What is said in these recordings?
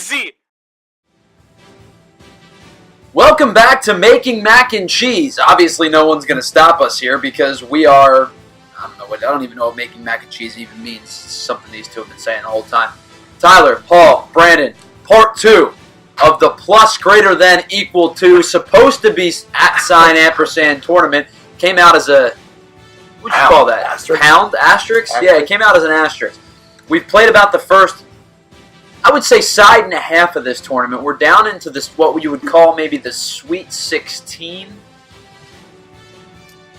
crazy! Welcome back to Making Mac and Cheese. Obviously, no one's going to stop us here because we are... I don't even know what making mac and cheese even means. It's something these two have been saying the whole time. Tyler, Paul, Brandon, part 2 of the plus greater than equal to supposed to be @ tournament. Came out as a... What do you call that? Asterisk. Pound? Asterisk? Yeah, it came out as an asterisk. We've played about the first... I would say side and a half of this tournament. We're down into this, what you would call maybe the Sweet 16.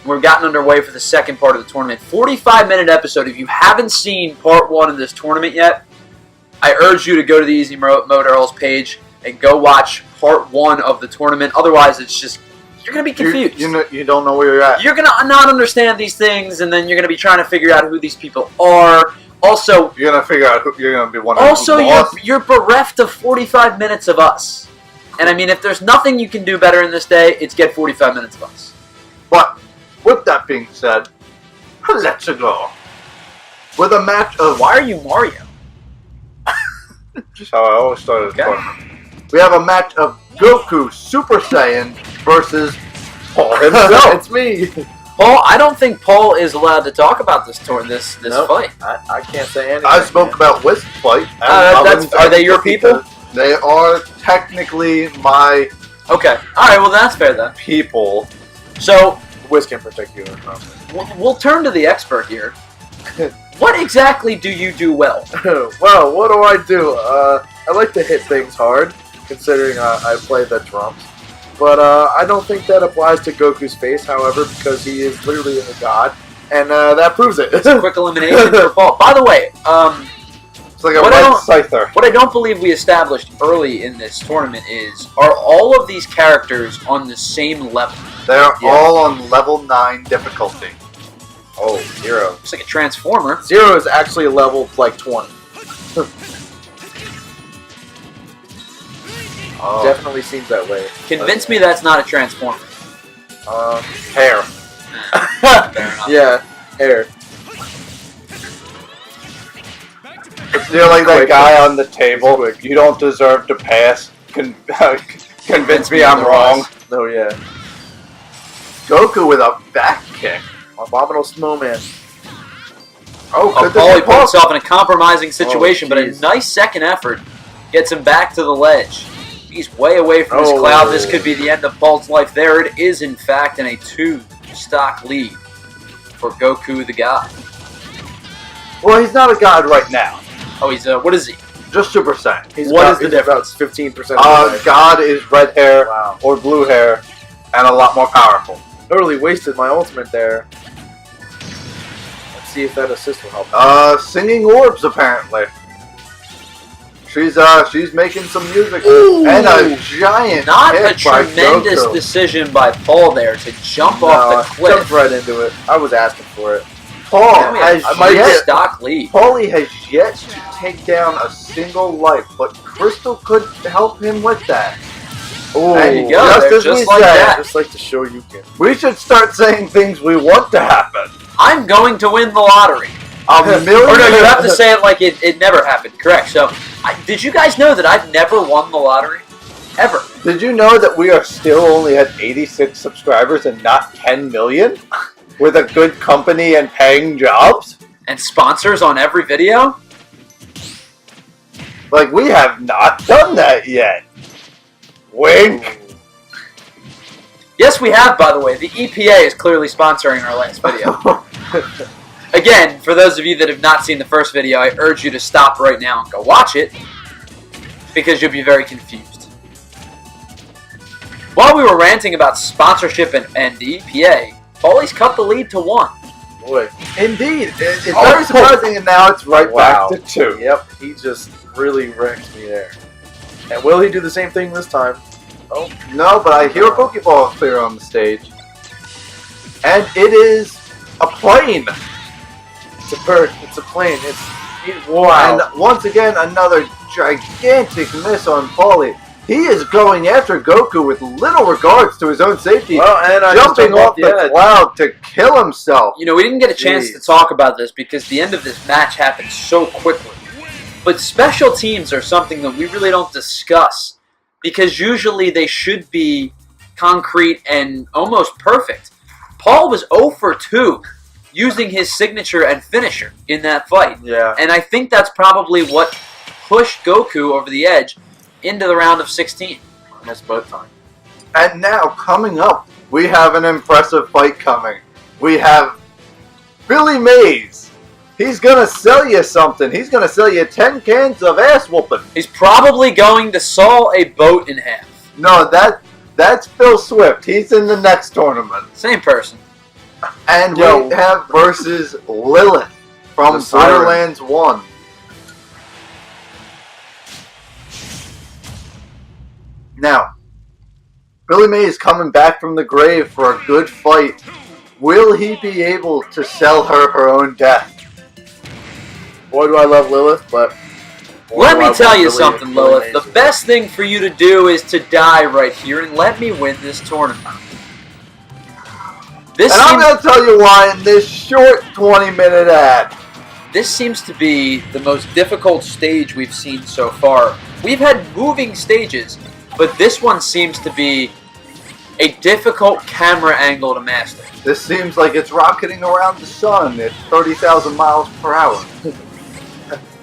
We've gotten underway for the second part of the tournament. 45-minute episode. If you haven't seen part 1 of this tournament yet, I urge you to go to the Easy Mode Earls page and go watch part 1 of the tournament. Otherwise, it's just, you're going to be confused. You don't know where you're at. You're going to not understand these things, and then you're going to be trying to figure out who these people are. Also, you're gonna figure out who you're gonna be one of. Also, you're bereft of 45 minutes of us, and I mean, if there's nothing you can do better in this day, it's get 45 minutes of us. But with that being said, let's go with a match of. Why are you Mario? Just how I always started the tournament. We have a match of Goku Super Saiyan versus Paul himself. It's me. Paul, I don't think Paul is allowed to talk about this nope. fight. I can't say anything. I spoke about Wiz fight. Are they your people? They are technically my Okay. All right. Well, that's fair then. people. So Wiz can protect you. we'll turn to the expert here. What exactly do you do well? Well, what do I do? I like to hit things hard, considering I play the drums. But I don't think that applies to Goku's face, however, because he is literally a god, and that proves it. It's a quick elimination for Paul. By the way, It's like a red scyther. what I don't believe we established early in this tournament is, are all of these characters on the same level? They're all on level 9 difficulty. Oh, 0. It's like a transformer. 0 is actually level like 20. Oh. Definitely seems that way. Convince me that's not a transformer. Hair. Fair enough. Yeah, hair. You're like that guy on the table. You don't deserve to pass. Convince me I'm wrong. Oh yeah. Goku with a back kick. Abominable snowman. Oh, Paul put himself in a compromising situation, but a geez. nice second effort gets him back to the ledge. He's way away from his cloud. This could be the end of Paul's life. There it is, in fact, in a 2-stock lead for Goku the God. Well, he's not a god right now. Oh, he's what is he? Just Super Saiyan. What is the difference? About 15%. God is red hair Wow. or blue hair and a lot more powerful. Totally wasted my ultimate there. Let's see if that assist will help. Singing orbs apparently. She's making some music. Ooh. And a giant Not a hit by tremendous Goku. decision by Paul there to jump off the cliff. Jumped right into it. I was asking for it. Paul Then we have has a yet, stock lead. Paulie has yet to take down a single life, but Crystal could help him with that. Oh, There you go. Just There, as just we like said. that. Just like to show you can. We should start saying things we want to happen. I'm going to win the lottery. A million. Or no, you have to say it like it never happened. Correct. So, did you guys know that I've never won the lottery? Ever. Did you know that we are still only at 86 subscribers and not 10 million? With a good company and paying jobs? And sponsors on every video? Like, we have not done that yet. Wink. Yes, we have, by the way. The EPA is clearly sponsoring our last video. Again, for those of you that have not seen the first video, I urge you to stop right now and go watch it, because you'll be very confused. While we were ranting about sponsorship and EPA, Paulie's cut the lead to 1. Boy. Indeed. It's very surprising, and now it's right Wow. back to 2. Yep, he just really wrecked me there. And will he do the same thing this time? Oh, No, but I hear a Pokeball clear on the stage. And it is a plane. it's a bird. It's a plane. Wow. And once again, another gigantic miss on Paulie. He is going after Goku with little regards to his own safety, Well, and I just jumping jumped off the edge. cloud to kill himself. You know, we didn't get a chance to talk about this because the end of this match happened so quickly. But special teams are something that we really don't discuss because usually they should be concrete and almost perfect. Paul was 0 for 2 using his signature and finisher in that fight. Yeah. And I think that's probably what pushed Goku over the edge into the round of 16. Missed both times. And now, coming up, we have an impressive fight coming. We have Billy Mays. He's going to sell you something. He's going to sell you 10 cans of ass whooping. He's probably going to saw a boat in half. No, that's Phil Swift. He's in the next tournament. Same person. And we have versus Lilith from Borderlands 1. Now, Billy Mays is coming back from the grave for a good fight. Will he be able to sell her her own death? Boy, do I love Lilith, but... Let me tell you something, Lilith. The best thing for you to do is to die right here and let me win this tournament. I'm going to tell you why in this short 20-minute ad. This seems to be the most difficult stage we've seen so far. We've had moving stages, but this one seems to be a difficult camera angle to master. This seems like it's rocketing around the sun at 30,000 miles per hour.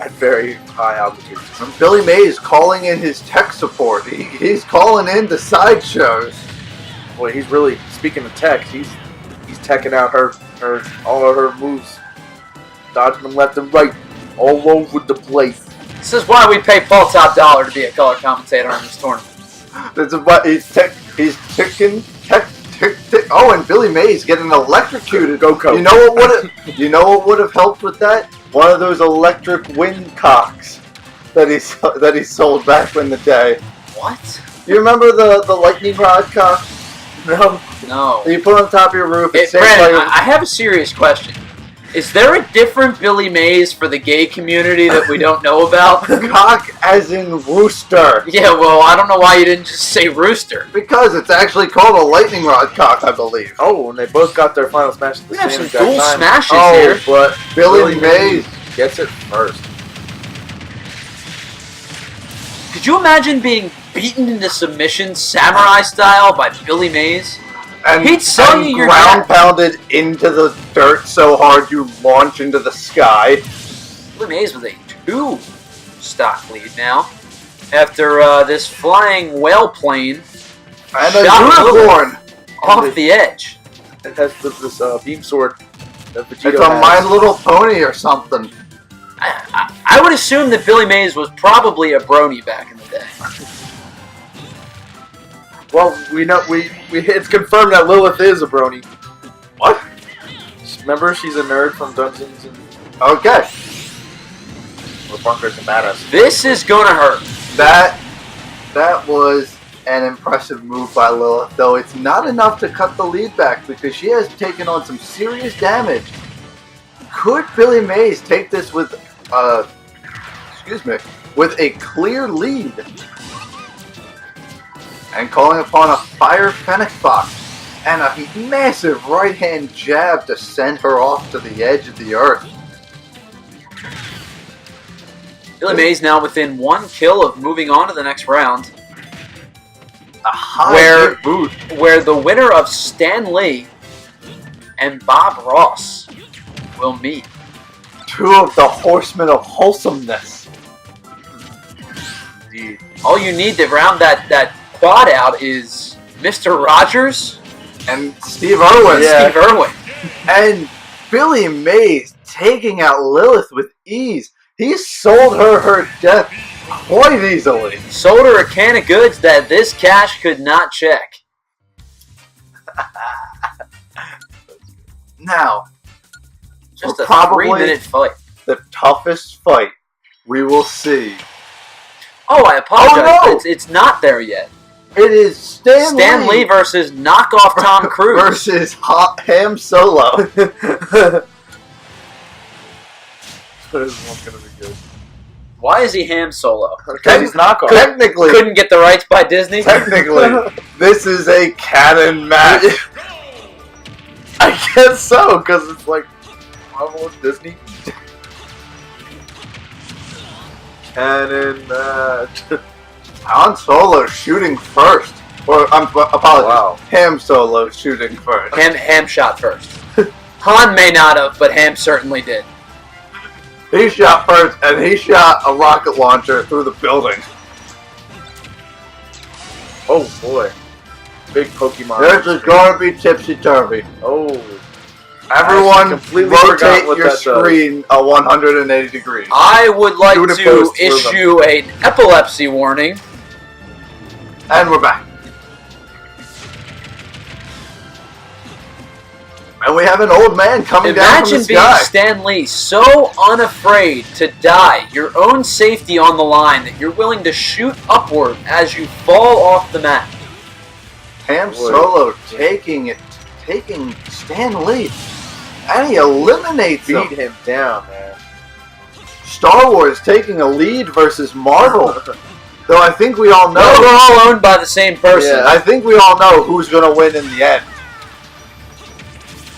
At very high altitude. And Billy Mays calling in his tech support. He's calling in the sideshows. Boy, he's really, speaking of tech, he's teching out all of her moves. Dodging them left and right. All over the place. This is why we pay Paul top dollar to be a color commentator on this tournament. This is what he's ticking. Oh, and Billy Mays getting electrocuted. Goku. You know what would have helped with that? One of those electric wind cocks that he sold back in the day. What? You remember the lightning rod cock? No. No. You put on top of your roof. Brandon, I have a serious question. Is there a different Billy Mays for the gay community that we don't know about? Cock as in rooster. Yeah, well, I don't know why you didn't just say rooster. Because it's actually called a lightning rod cock, I believe. Oh, and they both got their final smash at the We have same some exact dual time. smashes here. But Billy Mays gets it first. Could you imagine being beaten into submission samurai style by Billy Mays? He'd sell you your ground pounded into the dirt so hard you launch into the sky. Billy Mays with a 2 stock lead now. After this flying whale plane And a unicorn off the edge. It has this beam sword that Vegeta It's a has. My Little Pony or something. I would assume that Billy Mays was probably a brony back in the day. Well, we know it's confirmed that Lilith is a brony. What? Remember, she's a nerd from Dungeons and Okay. Bunkers and Badass. This is gonna hurt. That was an impressive move by Lilith, though it's not enough to cut the lead back because she has taken on some serious damage. Could Billy Mays take this with a clear lead? And calling upon a Fire Fennec Fox and a massive right-hand jab to send her off to the edge of the earth. Billy Mays now within 1 kill of moving on to the next round. A high Where- boot. Where the winner of Stan Lee and Bob Ross will meet. 2 of the horsemen of wholesomeness. Indeed. All you need to round that quad out is Mr. Rogers And Steve Irwin. Yeah. Steve Irwin. And Billy Mays taking out Lilith with ease. He sold her death quite easily. Sold her a can of goods that this cash could not check. Now, Just We're a probably- 3-minute fight. the toughest fight we will see. Oh, I apologize. Oh, no! It's not there yet. It is Stan Lee versus knockoff Tom Cruise. versus Ham Solo. This one's gonna be good. Why is he Ham Solo? Because he's knockoff. Technically, Couldn't get the rights by Disney? this is a canon match. I guess so, because it's like Marvel and Disney. cannon match. Han Solo shooting first. Or, apologies. Wow. Ham Solo shooting first. Ham shot first. Han may not have, but Ham certainly did. He shot first, and he shot a rocket launcher through the building. Oh boy. Big Pokemon. This is gonna be tipsy-turvy. Oh. Everyone, completely forgot rotate what your that does. screen 180 degrees. I would like Shoot a to post through issue an epilepsy warning. And we're back. And we have an old man coming down from Imagine the being sky. Stan Lee, so unafraid to die, your own safety on the line, that you're willing to shoot upward as you fall off the mat. Ham Solo taking Stan Lee, and he eliminates Beat him. him down, man. Star Wars taking a lead versus Marvel. Though I think we all know. No, we're all owned by the same person. I think we all know who's going to win in the end.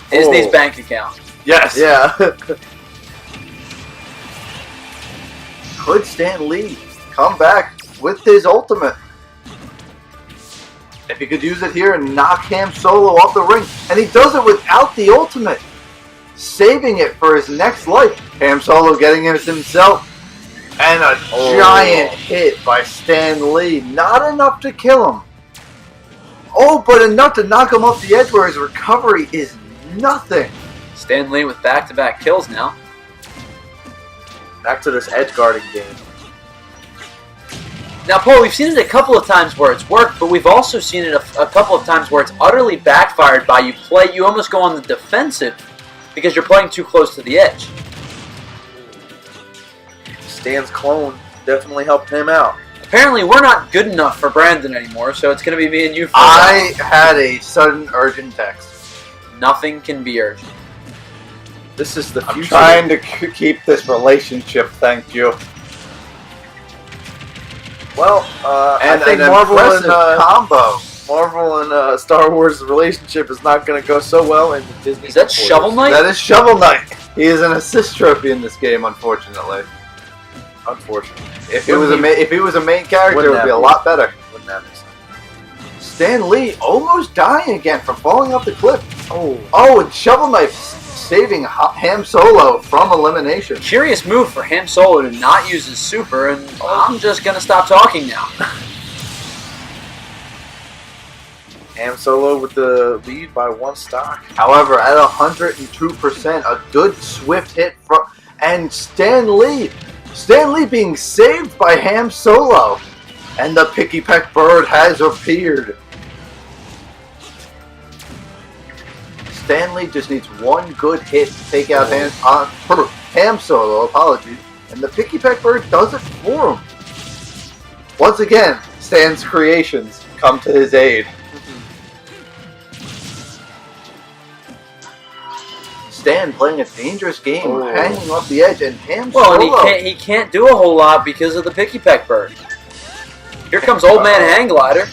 Disney's bank account. Yes. Yeah. Could Stan Lee come back with his ultimate? If he could use it here and knock Ham Solo off the ring. And he does it without the ultimate. Saving it for his next life. Ham Solo getting it himself. And a giant hit by Stan Lee. Not enough to kill him. Oh, but enough to knock him off the edge where his recovery is nothing. Stan Lee with back-to-back kills now. Back to this edge guarding game. Now, Paul, we've seen it a couple of times where it's worked, but we've also seen it a couple of times where it's utterly backfired by you almost go on the defensive because you're playing too close to the edge. Stan's clone definitely helped him out. Apparently, we're not good enough for Brandon anymore, so it's going to be me and you for a I had a sudden urgent text. while. Nothing can be urgent. This is the I'm future. trying to keep this relationship, thank you. Well, And I think an Marvel impressive and combo. Star Wars relationship is not going to go so well in the Disney. Is that Shovel Knight? That is Shovel Knight. He is an assist trophy in this game, unfortunately. Unfortunately, If he was a main character, it would be a lot better. Wouldn't that be something? Stan Lee almost dying again from falling off the cliff. Oh, And Shovel Knight saving Ham Solo from elimination. Curious move for Ham Solo to not use his super, and I'm just going to stop talking now. Ham Solo with the lead by one stock. However, at 102%, a good swift hit from and Stan Lee being saved by Ham Solo, and the Picky Peck Bird has appeared. Stan Lee just needs one good hit to take out Ham Solo, apologies, and the Picky Peck Bird does it for him. Once again, Stan's creations come to his aid. Stan playing a dangerous game, hanging off the edge, and Ham Solo. Well, and he can't do a whole lot because of the Picky Peck Bird. Here comes Old Man Hang Glider.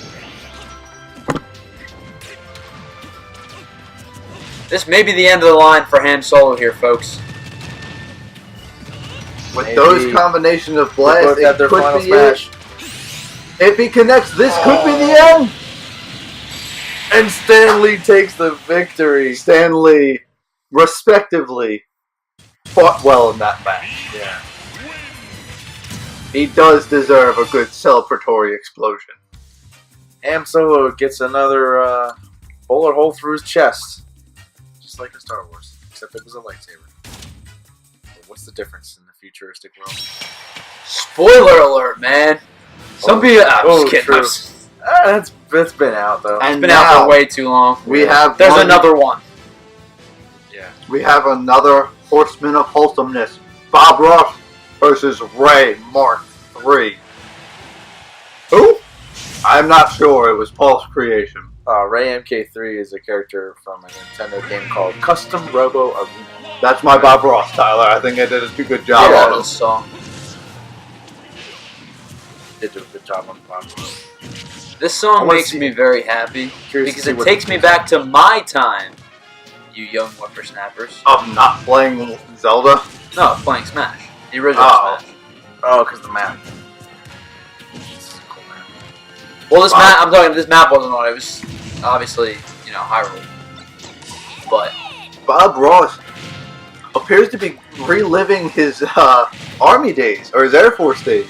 This may be the end of the line for Ham Solo here, folks. With Maybe those combinations of They blasts, both it had their could final be smash. it. If he connects, this could be the end. And Stan Lee takes the victory. Stan Lee, respectively, fought well in that match. Yeah. He does deserve a good celebratory explosion. Ham Solo gets another bullet hole through his chest. Just like in Star Wars, except it was a lightsaber. But what's the difference in the futuristic world? Spoiler alert, man. Some people... I'm just kidding. true. It's That's been out though. And been out now for way too long. we have There's one- another one. Yeah. We have another Horseman of Wholesomeness. Bob Ross versus Ray Mark III. Who? I'm not sure. It was Paul's creation. Ray MK3 is a character from a Nintendo game called Custom Robo Arena. That's my Bob Ross, Tyler. I think I did a good job I on love it. this song. Did do a good job on the box. This I song wanna makes see- me very happy Curious to because see it what takes me back to my time, you young whippersnappers. Of not playing Zelda. No, playing Smash. The original Oh. Smash. Oh, because the map. Well, this map wasn't on. It was obviously, Hyrule. But Bob Ross appears to be reliving his Army days, or his Air Force days,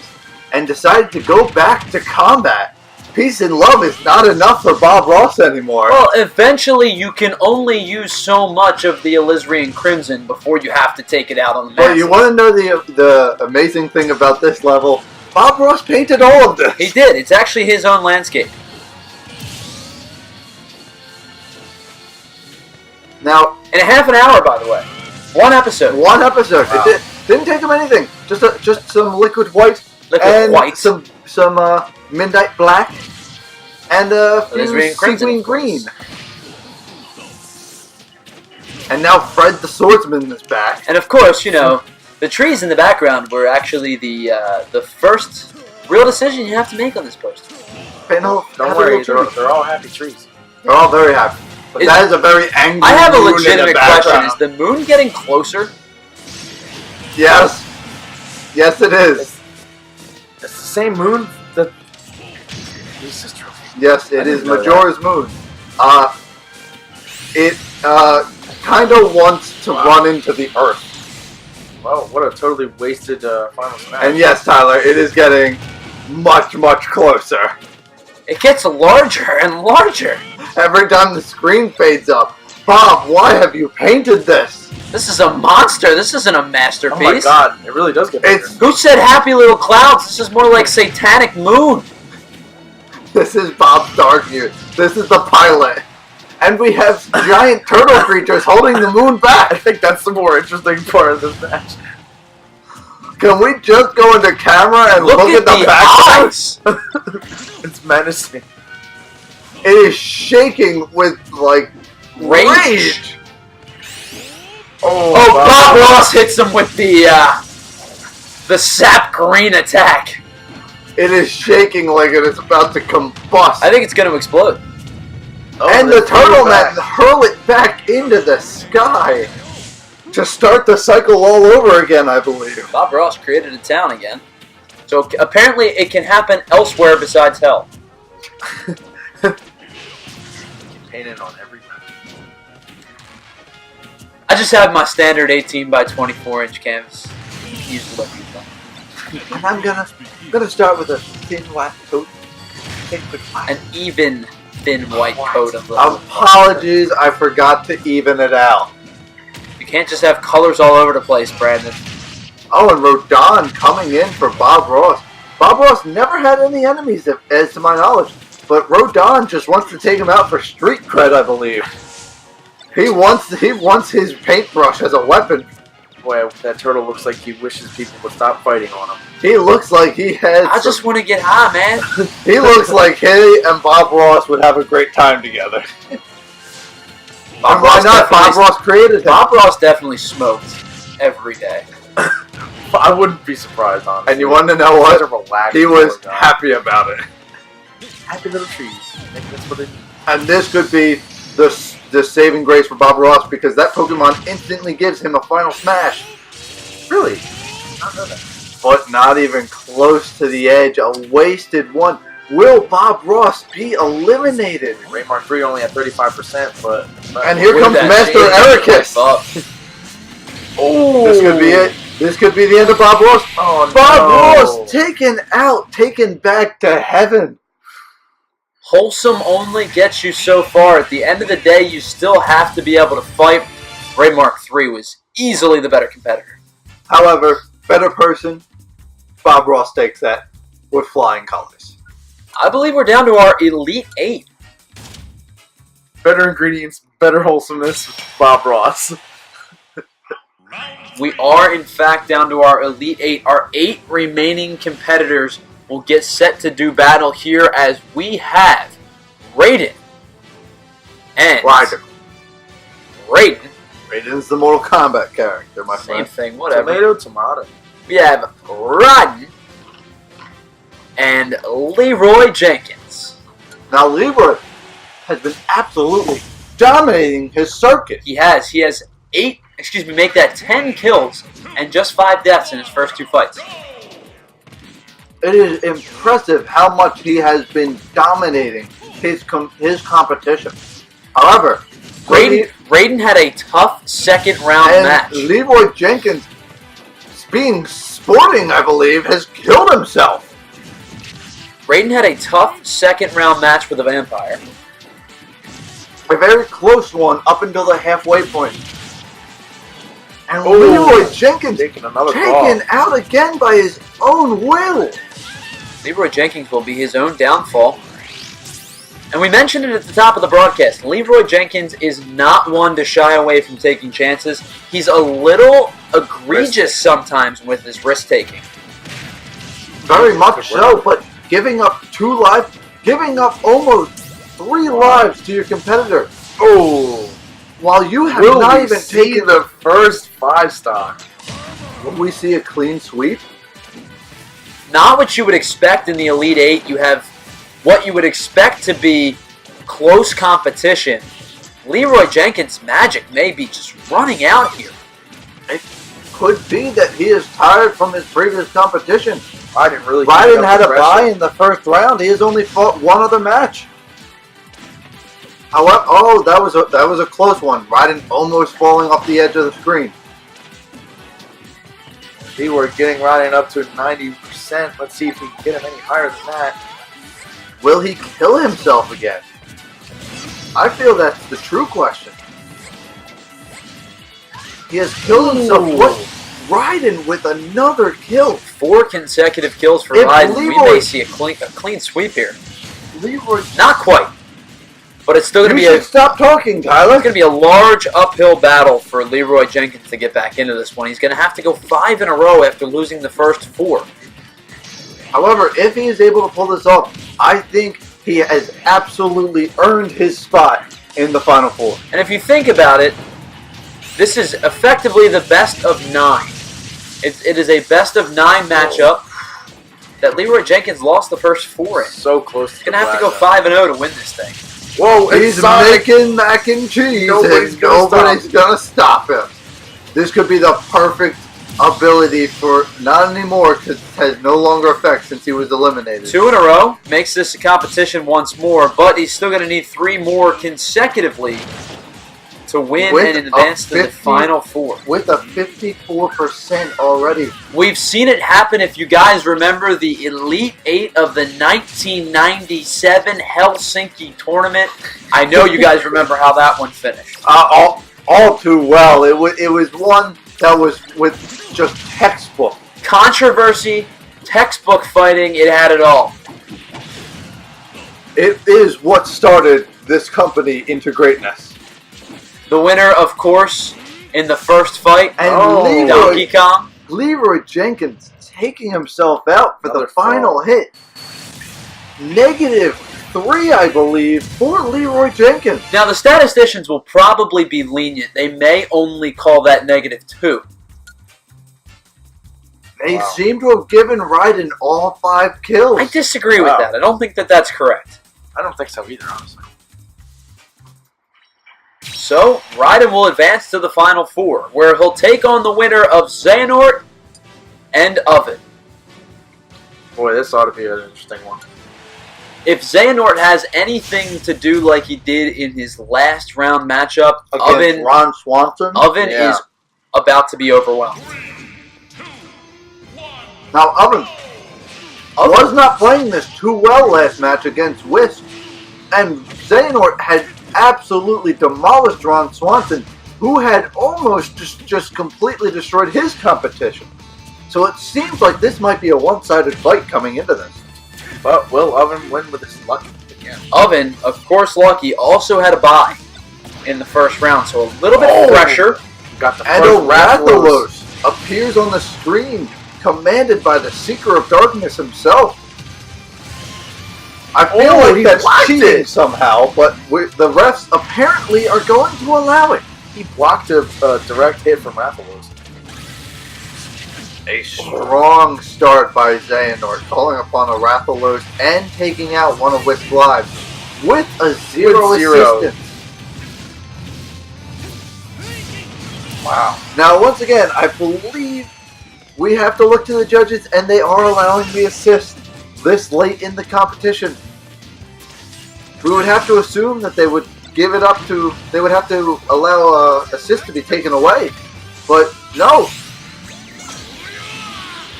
and decided to go back to combat. Peace and love is not enough for Bob Ross anymore. well, eventually you can only use so much of the Elysian Crimson before you have to take it out on the But masses. you want to know the amazing thing about this level? Bob Ross painted all of this. He did. It's actually his own landscape. Now, In a half an hour, by the way. One episode. one episode. Wow. It didn't take him anything. Just some liquid white Liquid and white. some midnight black and a few Elysian Crimson, sequin of course. green. And now Fred the Swordsman is back. And of course, the trees in the background were actually the first real decision you have to make on this poster. Don't Don't worry, they're all happy trees. They're all very happy. But that is a very angry I have a moon in the legitimate question. background. Is the moon getting closer? Yes. Yes, it is. It's the same moon that... Jesus, Trophy. Yes, it I is didn't know Majora's Moon. It kind of wants to run into the Earth. Wow, what a totally wasted final smash. And yes, Tyler, it is getting much, much closer. It gets larger and larger. Every time the screen fades up. Bob, why have you painted this? This is a monster. This isn't a Oh masterpiece. my god, it really does get bigger. It's Who said happy little clouds? This is more like satanic moon. This is Bob's Dark View. This is the pilot. And we have giant turtle creatures holding the moon I back. think that's the more interesting part of this match. Can we just go into camera and look at the background? eyes. It's menacing. It is shaking with, like, Rage. Oh, Oh, wow. Bob Ross hits him with the sap green attack. It is shaking like it is about to combust. I think it's going to explode. Oh, and they the threw it turtle back. men hurl it back into the sky to start the cycle all over again, I believe. Bob Ross created a town again. So apparently it can happen elsewhere besides hell. Painted on every map. I just have my standard 18 by 24 inch canvas. Use the left And I'm gonna start with a thin white coat. An even thin white coat of the. Apologies, I forgot to even it out. You can't just have colors all over the place, Brandon. Oh, and Rodon coming in for Bob Ross. Bob Ross never had any enemies, as to my knowledge, but Rodon just wants to take him out for street cred, I believe. He wants his paintbrush as a weapon. Boy, that turtle looks like he wishes people would stop fighting on him. He looks like he has. I just want to get high, man. He looks like he and Bob Ross would have a great time together. Bob Why Ross not? Bob definitely- Ross created him. Bob Ross definitely smoked every day. I wouldn't be surprised, honestly. And you want to know what? Such a relaxed He was guy. happy about it. Happy little trees. I think that's what it is. And this could be the saving grace for Bob Ross because that Pokemon instantly gives him a final smash. Really? Not know that. But not even close to the edge. A wasted one. Will Bob Ross be eliminated? Raymark 3 only at 35%, but... And here With comes that Master change, Ericus. up. Oh, this could be it. This could be the end of Bob Ross. Oh, Bob no. Ross taken out, taken back to heaven. Wholesome only gets you so far. At the end of the day, you still have to be able to fight. Raymark 3 was easily the better competitor. However, better person, Bob Ross takes that with flying colors. I believe we're down to our Elite 8. Better ingredients, better wholesomeness, Bob Ross. We are, in fact, down to our Elite 8. Our 8 remaining competitors will get set to do battle here as we have Raiden and Raiden. Raiden's the Mortal Kombat character, my Same friend. thing, whatever. Tomato. We have Raiden and Leroy Jenkins. Now, Leroy has been absolutely dominating his circuit. He has 10 kills and just 5 deaths in his first 2 fights. It is impressive how much he has been dominating his competition. However, Raiden had a tough second round match. Leroy Jenkins, being sporting, I believe, has killed himself. Raiden had a tough second round match with the Vampire. A very close one up until the halfway point. And Leroy Jenkins taken out again by his own will. Leroy Jenkins will be his own downfall. And we mentioned it at the top of the broadcast. Leroy Jenkins is not one to shy away from taking chances. He's a little egregious sometimes with his risk-taking. Very much so, but giving up 2 lives, giving up almost 3 lives to your competitor. Oh, while you have not even taken the first 5-star. Will we see a clean sweep? Not what you would expect in the Elite 8. You have what you would expect to be close competition. Leroy Jenkins' magic may be just running out here. It could be that he is tired from his previous competition. Raiden had a bye in the first round. He has only fought 1 other match. However, that was a close one. Raiden almost falling off the edge of the screen. We were getting Raiden up to 90%. Let's see if we can get him any higher than that. Will he kill himself again? I feel that's the true question. He has killed himself. What? Raiden with another kill. 4 consecutive kills for Raiden. We may see a clean sweep here. Leroy, not quite. But it's still going to be stop talking, Tyler. It's going to be a large uphill battle for Leroy Jenkins to get back into this one. He's going to have to go 5 in a row after losing the first 4. However, if he is able to pull this off, I think he has absolutely earned his spot in the Final 4. And if you think about it, this is effectively the best of 9. It is a best of 9 matchup that Leroy Jenkins lost the first 4 in. So close. He's going to have to go 5-0 to win this thing. Whoa, he's making mac and cheese, nobody's gonna stop him. This could be the perfect ability for, not anymore, because it has no longer effect since he was eliminated. 2 in a row makes this a competition once more, but he's still going to need 3 more consecutively to win and advance to the Final 4. With a 54% already. We've seen it happen. If you guys remember the Elite 8 of the 1997 Helsinki tournament, I know you guys remember how that one finished. All too well. It was one that was with just textbook. Controversy, textbook fighting, it had it all. It is what started this company into greatness. The winner, of course, in the first fight, and Donkey Kong. Leroy Jenkins taking himself out for the final hit. -3, I believe, for Leroy Jenkins. Now, the statisticians will probably be lenient. They may only call that -2. They seem to have given Raiden all 5 kills. I disagree with that. I don't think that that's correct. I don't think so either, honestly. So, Raiden will advance to the Final 4, where he'll take on the winner of Xehanort and Oven. Boy, this ought to be an interesting one. If Xehanort has anything to do like he did in his last round matchup, against Ron Swanson, Oven is about to be overwhelmed. Now, Oven was not playing this too well last match against Wisp, and Xehanort had absolutely demolished Ron Swanson, who had almost just completely destroyed his competition. So it seems like this might be a one-sided fight coming into this. But will Oven win with his luck again? Oven, of course lucky, also had a bye in the first round, so a little bit of pressure. Got the and Rathalos appears on the screen, commanded by the Seeker of Darkness himself. I feel like that's cheating somehow, but the refs apparently are going to allow it. He blocked a direct hit from Rathalos. A strong start by Xehanort, calling upon a Rathalos and taking out one of Wisp's lives with a 0 assistance. Wow. Now, once again, I believe we have to look to the judges, and they are allowing the assist. this late in the competition. We would have to assume that they would give it up to, they would have to allow assist to be taken away. But no.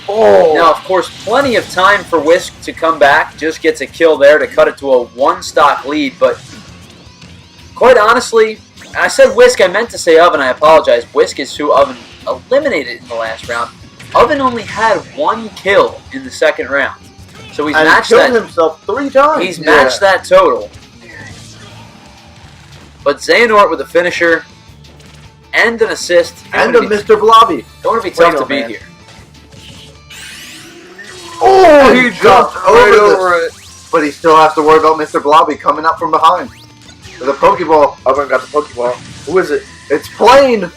Oh. Now, of course, plenty of time for Whisk to come back. Just gets a kill there to cut it to a one-stock lead. But quite honestly, I said Whisk, I meant to say Oven. I apologize. Whisk is who Oven eliminated in the last round. Oven only had 1 kill in the second round. So he's matched that. Killed himself 3 times. He's matched that total. But Xehanort with a finisher and an assist. And a Mr. Blobby. Don't want to be tough to beat here. Oh, he jumped over it. But he still has to worry about Mr. Blobby coming up from behind. With a Pokeball. Oven got the Pokeball. Who is it? It's Plane.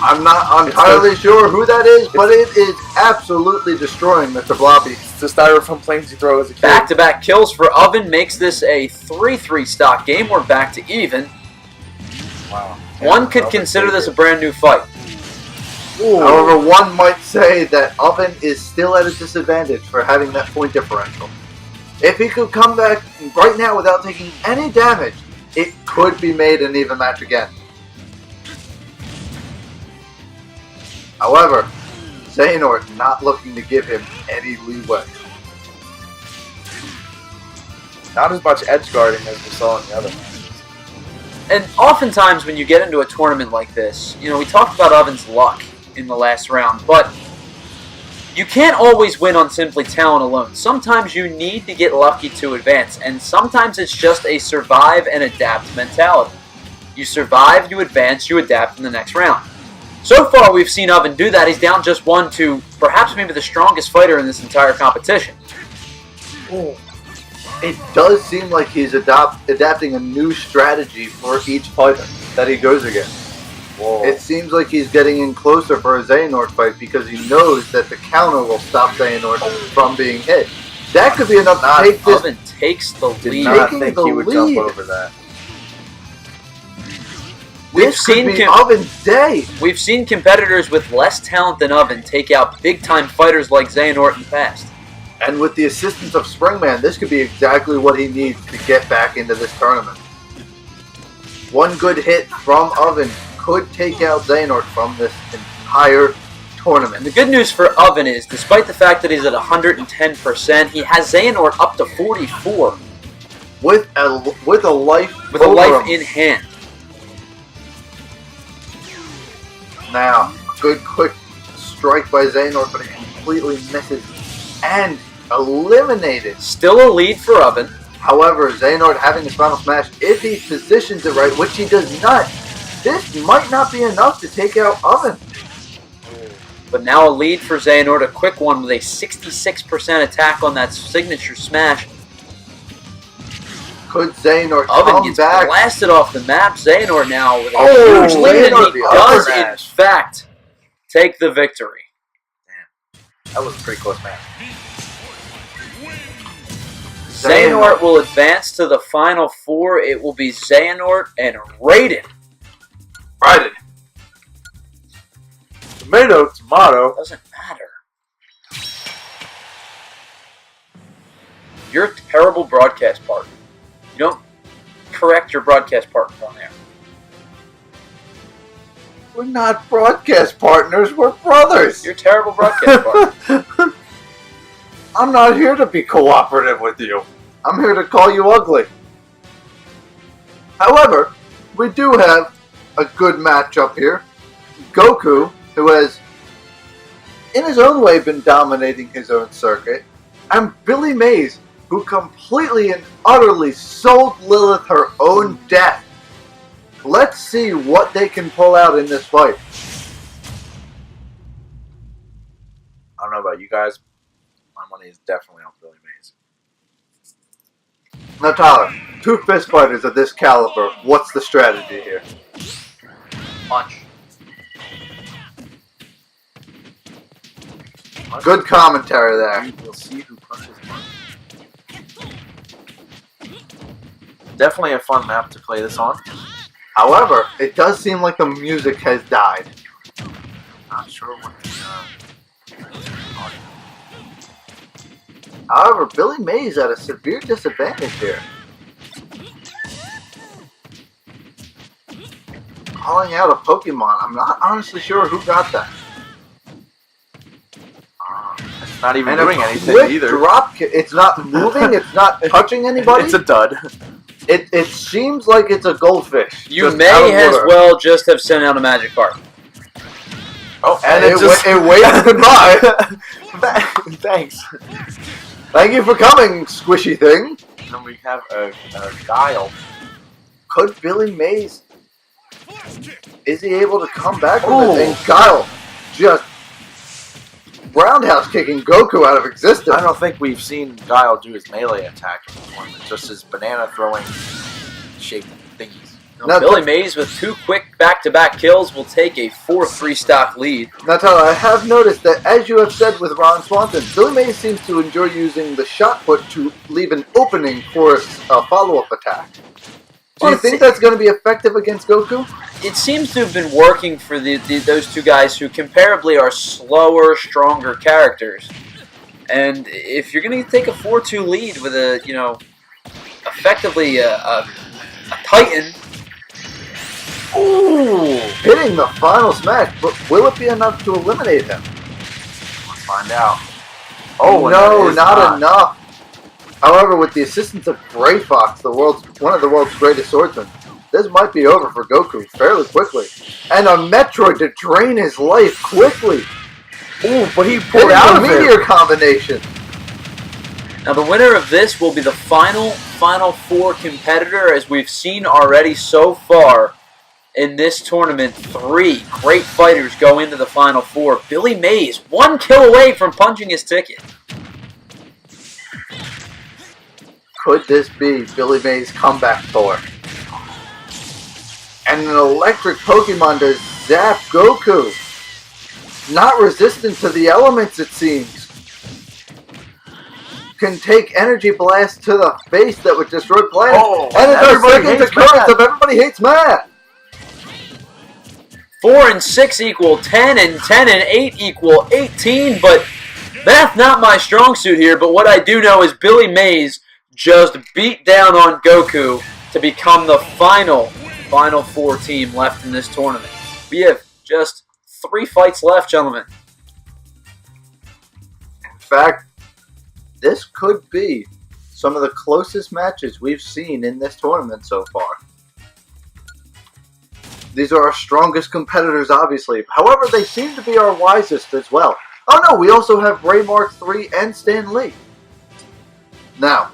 I'm not entirely sure who that is, but it is absolutely destroying Mr. Blobby. It's the styrofoam planes you throw as a kid. Back-to-back kills for Oven makes this a 3-3 stock game. We're back to even. Wow. One could consider this a brand new fight. Ooh. However, one might say that Oven is still at a disadvantage for having that point differential. If he could come back right now without taking any damage, it could be made an even match again. However, Xehanort not looking to give him any leeway. Not as much edge guarding as we saw in the other matches. And oftentimes when you get into a tournament like this, you know, we talked about Oven's luck in the last round, but you can't always win on simply talent alone. Sometimes you need to get lucky to advance, and sometimes it's just a survive and adapt mentality. You survive, you advance, you adapt in the next round. So far, we've seen Oven do that. He's down just 1 to perhaps maybe the strongest fighter in this entire competition. Ooh. It does seem like he's adapting a new strategy for each fighter that he goes against. Whoa. It seems like he's getting in closer for a Xehanort fight because he knows that the counter will stop Xehanort from being hit. That could be enough to take this. Oven takes the lead. Did not think he would jump over that. This could be Oven's day. We've seen competitors with less talent than Oven take out big-time fighters like Xehanort in the past. And with the assistance of Springman, this could be exactly what he needs to get back into this tournament. One good hit from Oven could take out Xehanort from this entire tournament. And the good news for Oven is, despite the fact that he's at 110%, he has Xehanort up to 44. With a life with a life in hand. Now, good quick strike by Xehanort, but it completely misses and eliminated. Still a lead for Oven. However, Xehanort having his final smash, if he positions it right, which he does not, this might not be enough to take out Oven. But now a lead for Xehanort, a quick one with a 66% attack on that signature smash. Could Xehanort Oven come gets back? Blasted off the map. Xehanort now with a huge lead, and he does, in fact, take the victory. Damn. That was a pretty close match. Xehanort will advance to the Final Four. It will be Xehanort and Raiden. Raiden. Tomato, tomato. Doesn't matter. You're a terrible broadcast partner. You don't correct your broadcast partners on there. We're not broadcast partners, we're brothers. You're a terrible broadcast partner. I'm not here to be cooperative with you. I'm here to call you ugly. However, we do have a good matchup here. Goku, who has, in his own way, been dominating his own circuit, and Billy Mays, who completely and utterly sold Lilith her own death. Let's see what they can pull out in this fight. I don't know about you guys. My money is definitely on Billy Mays. Now, Tyler, 2 fist fighters of this caliber, what's the strategy here? Punch. Good commentary there. We'll see who punches punch. Definitely a fun map to play this on. However, it does seem like the music has died. Not sure what the However, Billy Mays at a severe disadvantage here. Calling out a Pokemon. I'm not honestly sure who got that. It's not even And doing a anything quick either. Drop kick. It's not moving. It's not touching anybody. It's a dud. It seems like it's a goldfish. You just out may of as water. well just have sent out a magic card. Oh, And it just it waved goodbye. Thanks. Thank you for coming, squishy thing. And then we have a Guile. Could Billy Mays? Is he able to come back from Ooh. this? And Guile just roundhouse kicking Goku out of existence. I don't think we've seen Guile do his melee attack in this one. Just his banana throwing shaped thingies. Now, Billy Mays with 2 quick back-to-back kills will take a 4-3 stock lead. Now, Tyler, I have noticed that, as you have said with Ron Swanson, Billy Mays seems to enjoy using the shot put to leave an opening for a follow-up attack. Do you think that's going to be effective against Goku? It seems to have been working for those two guys who comparably are slower, stronger characters. And if you're going to take a 4-2 lead with a, effectively a Titan. Ooh! Hitting the final smash, but will it be enough to eliminate him? Let's find out. Oh, no, it is not enough. However, with the assistance of Gray Fox, one of the world's greatest swordsmen, this might be over for Goku fairly quickly. And a Metroid to drain his life quickly. Ooh, but he pulled Hitting out a of meteor it. combination. Now the winner of this will be the Final Four competitor, as we've seen already so far in this tournament. 3 great fighters go into the Final Four. Billy Mays, 1 kill away from punching his ticket. Could this be Billy Mays' comeback tour? And an electric Pokemon to zap Goku. Not resistant to the elements, it seems. Can take Energy Blast to the face that would destroy planet. Oh, and it's our Everybody second Hates occurrence Math. of Everybody Hates Math. 4 and 6 equal 10, and 10 and 8 equal 18, but math not my strong suit here. But what I do know is Billy Mays just beat down on Goku to become the Final Four team left in this tournament. We have just 3 fights left, gentlemen. In fact, this could be some of the closest matches we've seen in this tournament so far. These are our strongest competitors, obviously. However, they seem to be our wisest as well. Oh no, we also have Ray Mark III and Stan Lee. Now,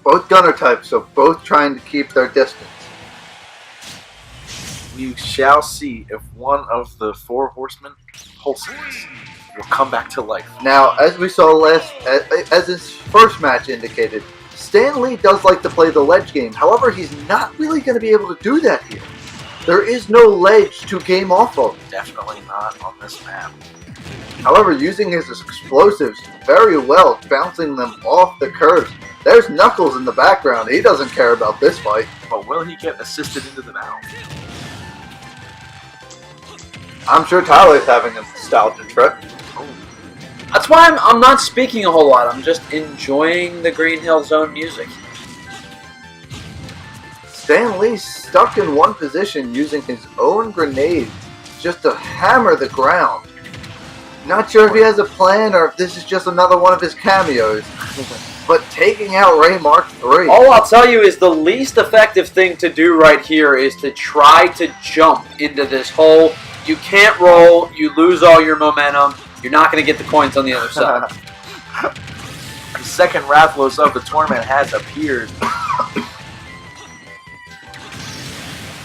both gunner types, so both trying to keep their distance. We shall see if one of the 4 horsemen, Wholesomeness, will come back to life. Now, as we saw as his first match indicated, Stan Lee does like to play the ledge game. However, he's not really going to be able to do that here. There is no ledge to game off of. Definitely not on this map. However, using his explosives very well, bouncing them off the curves. There's Knuckles in the background. He doesn't care about this fight. But will he get assisted into the battle? I'm sure Tyler's having a nostalgia trip. That's why I'm not speaking a whole lot. I'm just enjoying the Green Hill Zone music. Stan Lee's stuck in one position using his own grenades just to hammer the ground. Not sure if he has a plan or if this is just another one of his cameos. But taking out Ray Mark III. All I'll tell you is the least effective thing to do right here is to try to jump into this hole. You can't roll. You lose all your momentum. You're not going to get the coins on the other side. The second Rathalos of the tournament has appeared.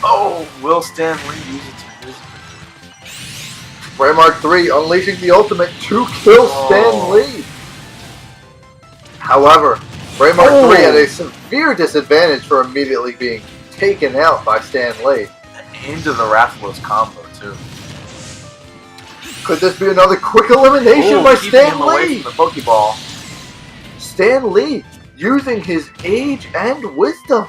Oh, will Stan Lee use it to his advantage? Ray Mark III unleashing the ultimate to kill Stan Lee. However, Ray Mark III had a severe disadvantage for immediately being taken out by Stan Lee. Into the Rathalos combo, too. Could this be another quick elimination by keeping Stan him away Lee? from the Pokeball. Stan Lee using his age and wisdom.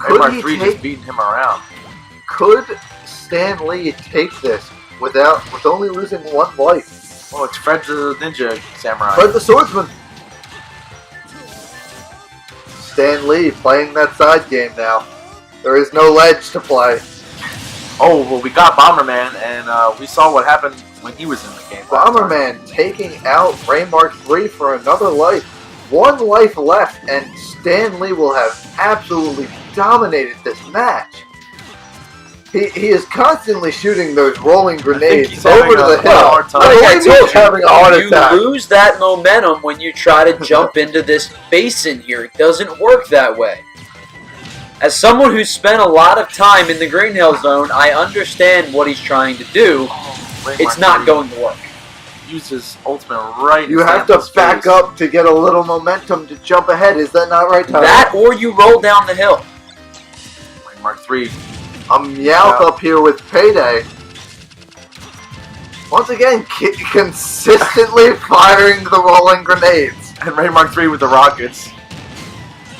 Ray Mark III just beating him around. Could Stan Lee take this with only losing one life? Oh, it's Fred the Ninja Samurai. Fred the Swordsman. Stan Lee playing that side game now. There is no ledge to play. Oh, well, we got Bomberman, and we saw what happened when he was in the game. Bomberman taking out Ray Mark III for another life. One life left, and Stan Lee will have absolutely dominated this match. He is constantly shooting those rolling grenades over to the hill. I believe he's having a heart attack. You lose that momentum when you try to jump into this basin here. It doesn't work that way. As someone who's spent a lot of time in the Green Hill Zone, I understand what he's trying to do. It's not going to work. Use his ultimate right. You have to back up to get a little momentum to jump ahead. Is that not right, Tyler? That or you roll down the hill. Mark III. A Meowth up here with Payday. Once again, consistently firing the rolling grenades. And Ray Mark III with the rockets.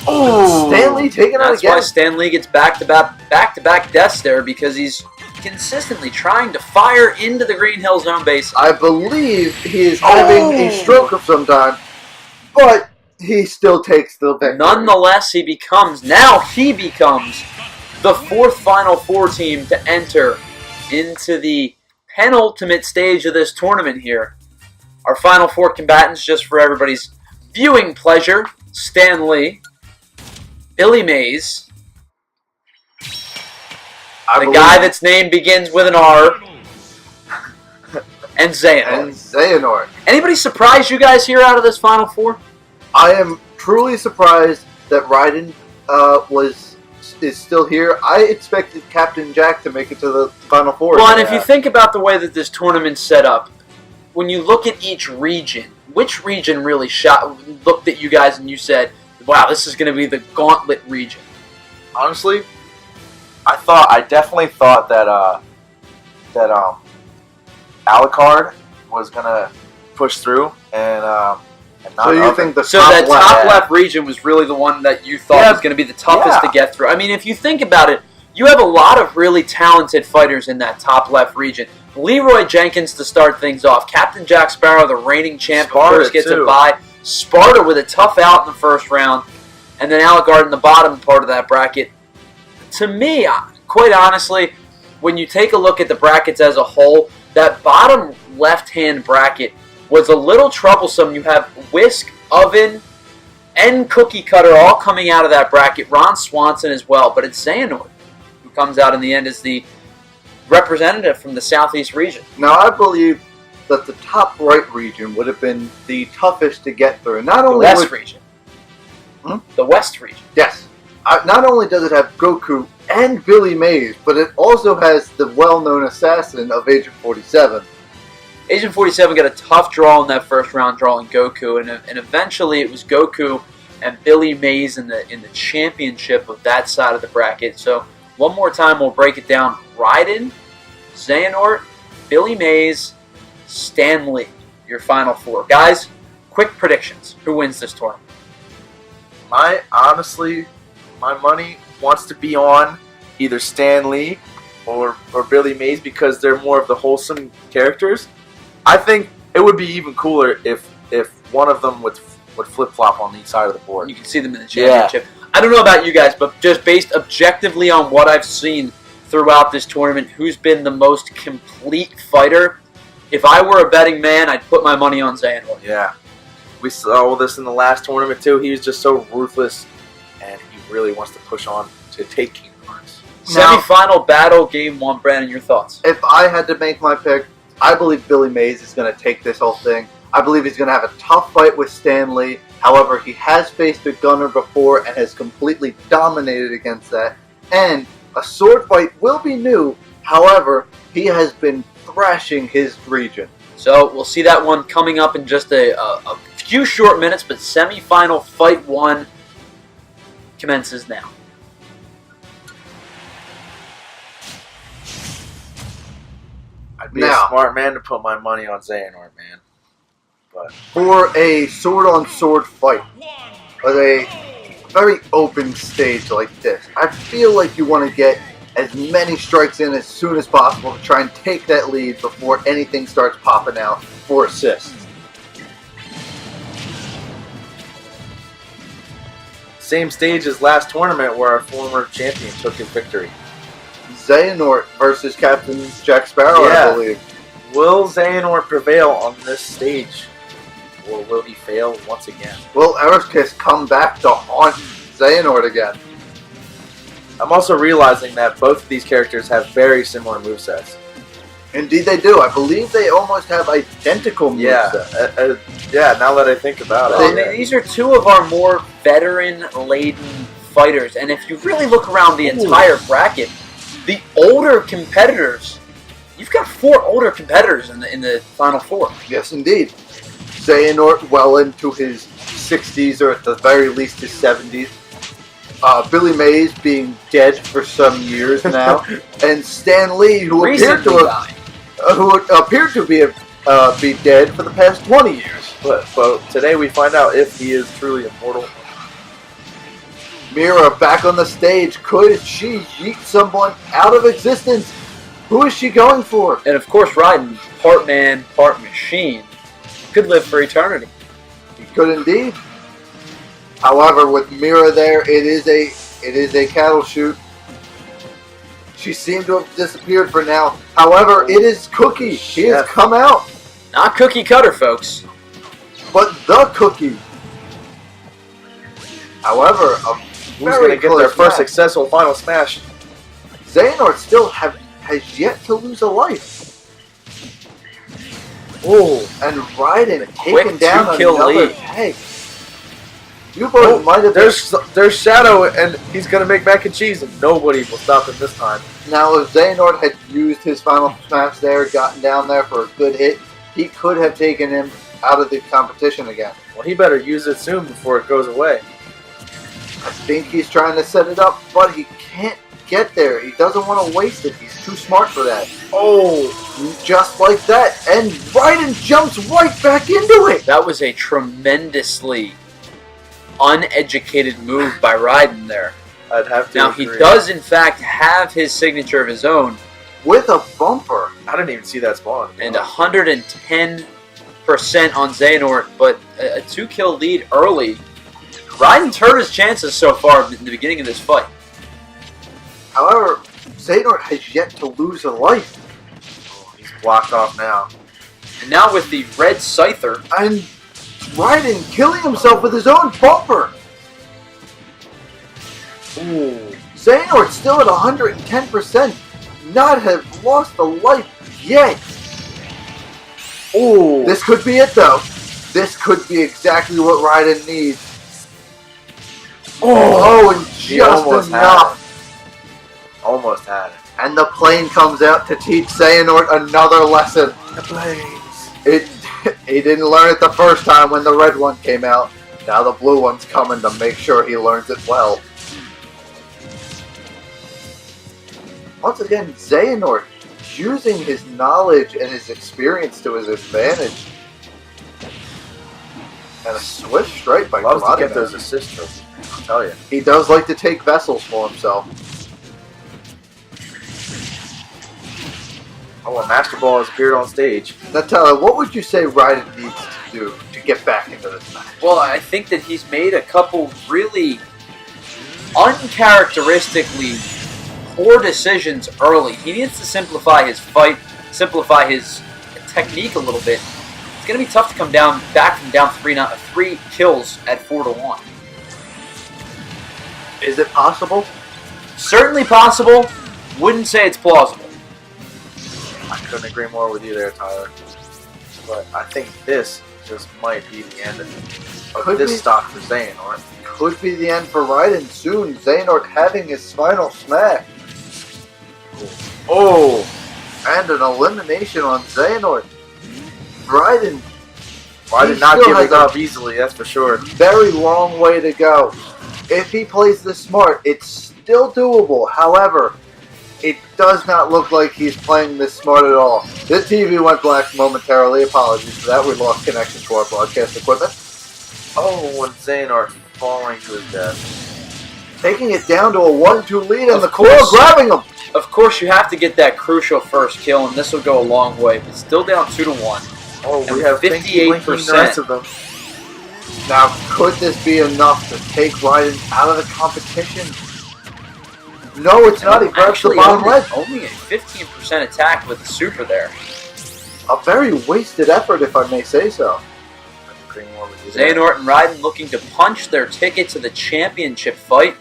Oh, Stan Lee taking it again. That's why Stan Lee gets back-to-back deaths there, because he's consistently trying to fire into the Green Hill Zone base. I believe he is having a stroke of some time, but he still takes the victory. Nonetheless, he becomes the fourth Final Four team to enter into the penultimate stage of this tournament here. Our Final Four combatants, just for everybody's viewing pleasure: Stan Lee, Billy Mays, the guy that's name begins with an R, and Xehanort. Anybody surprise you guys here out of this Final Four? I am truly surprised that Raiden is still here. I expected Captain Jack to make it to the Final Four. Well, and if you think about the way that this tournament's set up, when you look at each region, which region really looked at you guys and you said, wow, this is going to be the gauntlet region? Honestly, I definitely thought that Alucard was gonna push through, and so you think the top left region was really the one that you thought was going to be the toughest to get through? I mean, if you think about it, you have a lot of really talented fighters in that top left region. Leroy Jenkins to start things off. Captain Jack Sparrow, the reigning champ, of course, gets a bye. Sparta with a tough out in the first round, and then Alucard in the bottom part of that bracket. To me, quite honestly, when you take a look at the brackets as a whole, that bottom left-hand bracket was a little troublesome. You have Whisk, Oven, and Cookie Cutter all coming out of that bracket. Ron Swanson as well, but it's Xehanort who comes out in the end as the representative from the Southeast region. Now, I believe that the top right region would have been the toughest to get through. Not only the West region. The West region. Yes. Not only does it have Goku and Billy Mays, but it also has the well-known assassin of Agent 47. Agent 47 got a tough draw in that first round, drawing Goku, and eventually it was Goku and Billy Mays in the championship of that side of the bracket. So one more time, we'll break it down: Raiden, Xehanort, Billy Mays, Stan Lee. Your Final Four, guys. Quick predictions: who wins this tournament? My money wants to be on either Stan Lee or Billy Mays, because they're more of the wholesome characters. I think it would be even cooler if one of them would flip-flop on each side of the board. You can see them in the championship. Yeah. I don't know about you guys, but just based objectively on what I've seen throughout this tournament, who's been the most complete fighter, if I were a betting man, I'd put my money on Xehanort. Yeah. We saw this in the last tournament, too. He was just so ruthless, and he really wants to push on to take Kingdom Hearts. Semi-final battle, game one. Brandon, your thoughts? If I had to make my pick, I believe Billy Mays is going to take this whole thing. I believe he's going to have a tough fight with Stan Lee. However, he has faced a gunner before and has completely dominated against that. And a sword fight will be new. However, he has been thrashing his region. So we'll see that one coming up in just a few short minutes, but semi-final fight one commences now. I'd be a smart man to put my money on Xehanort, man. But for a sword-on-sword fight, at a very open stage like this, I feel like you want to get as many strikes in as soon as possible to try and take that lead before anything starts popping out for assists. Same stage as last tournament where our former champion took his victory. Xehanort versus Captain Jack Sparrow, Yeah. I believe. Will Xehanort prevail on this stage? Or will he fail once again? Will Earls come back to haunt Xehanort again? I'm also realizing that both of these characters have very similar movesets. Indeed they do. I believe they almost have identical movesets. Yeah, now that I think about it. Well, these are two of our more veteran-laden fighters, and if you really look around the entire bracket, the older competitors, you've got 4 older competitors in the Final Four. Yes, indeed. Xehanort well into his 60s, or at the very least his 70s. Billy Mays being dead for some years now, and Stan Lee, who appeared to be dead for the past 20 years. But today we find out if he is truly immortal. Mira back on the stage. Could she yeet someone out of existence? Who is she going for? And of course, Raiden, part man, part machine, could live for eternity. He could indeed. However, with Mira there, it is a cattle chute. She seemed to have disappeared for now. However, it is Cookie. She has come out. Not cookie cutter, folks. But the Cookie. However, who's going to get their first successful final smash? Xehanort still has yet to lose a life. Oh, and Raiden taking down another lead. Peg. You both might have. There's Shadow, and he's going to make mac and cheese, and nobody will stop him this time. Now, if Xehanort had used his final smash there, gotten down there for a good hit, he could have taken him out of the competition again. Well, he better use it soon before it goes away. I think he's trying to set it up, but he can't get there. He doesn't want to waste it. He's too smart for that. Oh, just like that. And Raiden jumps right back into it. That was a tremendously uneducated move by Raiden there. I'd have to Now, agree. he does, in fact, have his signature of his own. With a bumper. I didn't even see that spawn. And 110% on Xehanort, but a 2-kill lead early. Raiden's hurt his chances so far in the beginning of this fight. However, Xehanort has yet to lose a life. Oh, he's blocked off now. And now with the red Scyther. And Raiden killing himself with his own bumper. Ooh. Xehanort still at 110%. Not have lost a life yet. Ooh. This could be it, though. This could be exactly what Raiden needs. Oh, and just enough. Almost had it. And the plane comes out to teach Xehanort another lesson. The planes. He didn't learn it the first time when the red one came out. Now the blue one's coming to make sure he learns it well. Once again, Xehanort using his knowledge and his experience to his advantage. And a swift strike by Loves to get Karate those Man. assist trophies, I'll tell you. He does like to take vessels for himself. Oh, a Master Ball has appeared on stage. Now, Tyler, what would you say Raiden needs to do to get back into this match? Well, I think that he's made a couple really uncharacteristically poor decisions early. He needs to simplify his fight, simplify his technique a little bit. It's going to be tough to come back from down 3 kills at 4-1. Is it possible? Certainly possible. Wouldn't say it's plausible. I couldn't agree more with you there, Tyler. But I think this just might be the end of this stock for Xehanort. Could be the end for Raiden soon. Xehanort having his final smash. Oh! And an elimination on Xehanort. Raiden not giving up easily, that's for sure. Very long way to go. If he plays this smart, it's still doable. However, it does not look like he's playing this smart at all. This TV went black momentarily. Apologies for that. We lost connection to our broadcast equipment. Oh, and Xehanort falling to his death. taking it down to a 1-2 lead, and Of the Coil course. grabbing him. Of course, you have to get that crucial first kill, and this will go a long way. But still down 2-1. Oh, And we have 58%. 58% the rest of them. Now, could this be enough to take Raiden out of the competition? No, it's not. He grabs the Actually, bottom ledge. only a 15% attack with the super there. A very wasted effort, if I may say so. Xehanort and Raiden looking to punch their ticket to the championship fight.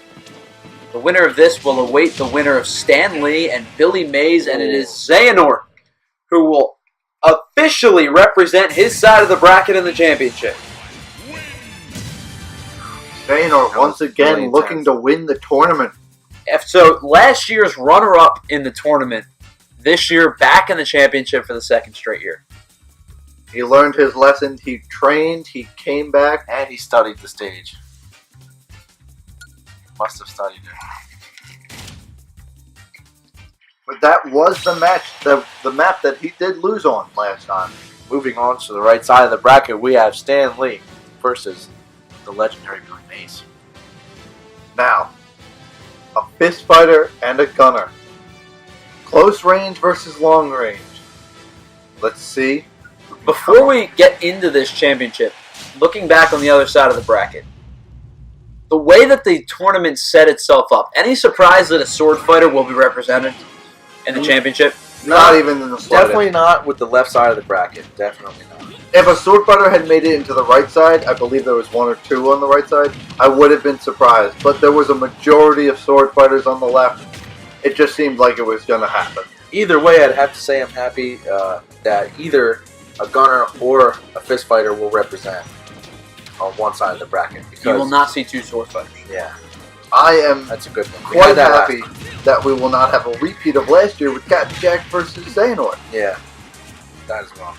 The winner of this will await the winner of Stan Lee and Billy Mays, and it is Xehanort who will officially represent his side of the bracket in the championship. Xehanort once again really looking intense. to win the tournament. So last year's runner-up in the tournament, this year back in the championship for the second straight year. He learned his lesson. He trained. He came back. And he studied the stage. Must have studied it. But that was the match, the map that he did lose on last time. Moving on to the right side of the bracket, we have Stan Lee versus the legendary Billy Mays. Now, a fist fighter and a gunner. Close range versus long range. Let's see. Before we get into this championship, looking back on the other side of the bracket, the way that the tournament set itself up, any surprise that a sword fighter will be represented in the championship? Not even in the slightest. Definitely not with the left side of the bracket. Definitely not. If a sword fighter had made it into the right side, I believe there was 1 or 2 on the right side, I would have been surprised. But there was a majority of sword fighters on the left. It just seemed like it was going to happen. Either way, I'd have to say I'm happy that either a gunner or a fist fighter will represent on one side of the bracket. Because, You will not see 2 sword fighters. Yeah, I am that's a good thing. We quite had that last happy time. that we will not have a repeat of last year with Captain Jack versus Xehanort. Yeah, that as well.